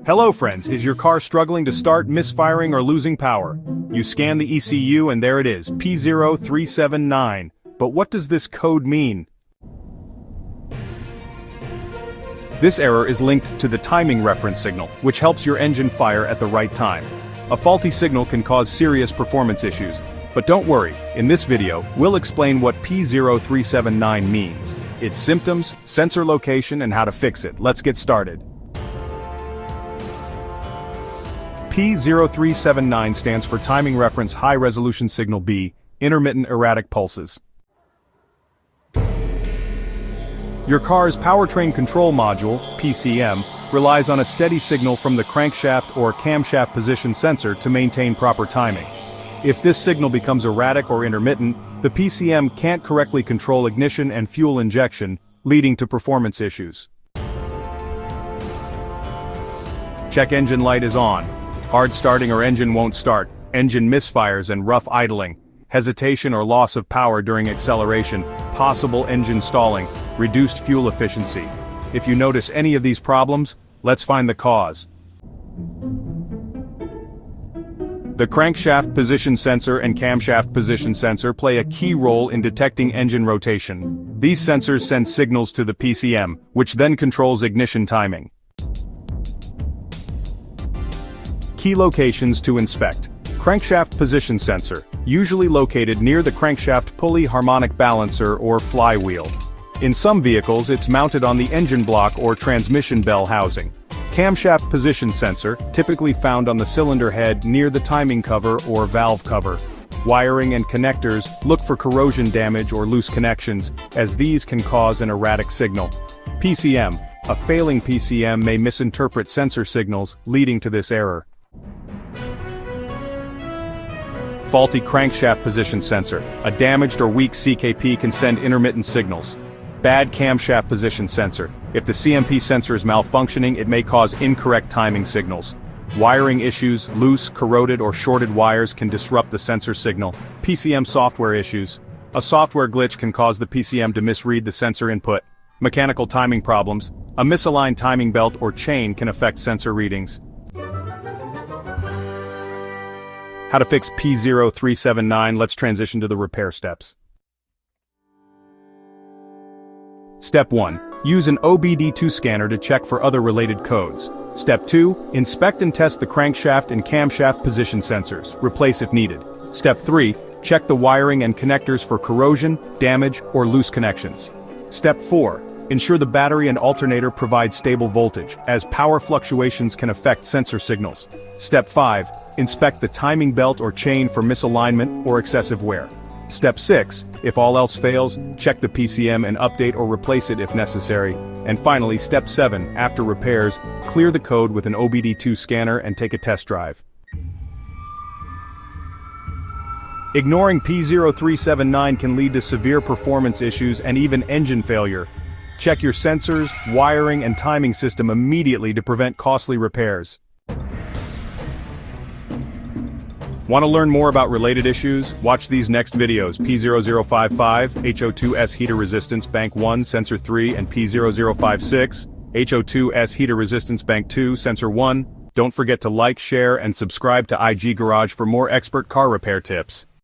Hello friends, is your car struggling to start, misfiring or losing power? You scan the ECU and there it is, P0379. But what does this code mean? This error is linked to the timing reference signal, which helps your engine fire at the right time. A faulty signal can cause serious performance issues. But don't worry, in this video, we'll explain what P0379 means, its symptoms, sensor location and how to fix it. Let's get started. P0379 stands for Timing Reference High Resolution Signal B, Intermittent Erratic Pulses. Your car's powertrain control module, PCM, relies on a steady signal from the crankshaft or camshaft position sensor to maintain proper timing. If this signal becomes erratic or intermittent, the PCM can't correctly control ignition and fuel injection, leading to performance issues. Check engine light is on. Hard starting or engine won't start, engine misfires and rough idling, hesitation or loss of power during acceleration, possible engine stalling, reduced fuel efficiency. If you notice any of these problems, let's find the cause. The crankshaft position sensor and camshaft position sensor play a key role in detecting engine rotation. These sensors send signals to the PCM, which then controls ignition timing. Key locations to inspect. Crankshaft position sensor, usually located near the crankshaft pulley harmonic balancer or flywheel. In some vehicles it's mounted on the engine block or transmission bell housing. Camshaft position sensor, typically found on the cylinder head near the timing cover or valve cover. Wiring and connectors, look for corrosion damage or loose connections, as these can cause an erratic signal. PCM, a failing PCM may misinterpret sensor signals, leading to this error. Faulty crankshaft position sensor, a damaged or weak CKP can send intermittent signals. Bad camshaft position sensor, if the CMP sensor is malfunctioning it may cause incorrect timing signals. Wiring issues, loose, corroded or shorted wires can disrupt the sensor signal. PCM software issues, a software glitch can cause the PCM to misread the sensor input. Mechanical timing problems, a misaligned timing belt or chain can affect sensor readings. How to fix P0379, let's transition to the repair steps. Step 1. Use an obd2 scanner to check for other related codes. Step 2. Inspect and test the crankshaft and camshaft position sensors. Replace if needed. Step 3. Check the wiring and connectors for corrosion, damage, or loose connections. Step 4. Ensure the battery and alternator provide stable voltage, as power fluctuations can affect sensor signals. Step 5. Inspect the timing belt or chain for misalignment or excessive wear. Step 6. If all else fails, check the PCM and update or replace it if necessary. And finally, Step 7. After repairs, clear the code with an obd2 scanner and take a test drive. Ignoring P0379 can lead to severe performance issues and even engine failure. Check your sensors, wiring, and timing system immediately to prevent costly repairs. Want to learn more about related issues? Watch these next videos: P0055, HO2S heater resistance bank 1, sensor 3, and P0056, HO2S heater resistance bank 2, sensor 1. Don't forget to like, share, and subscribe to IG Garage for more expert car repair tips.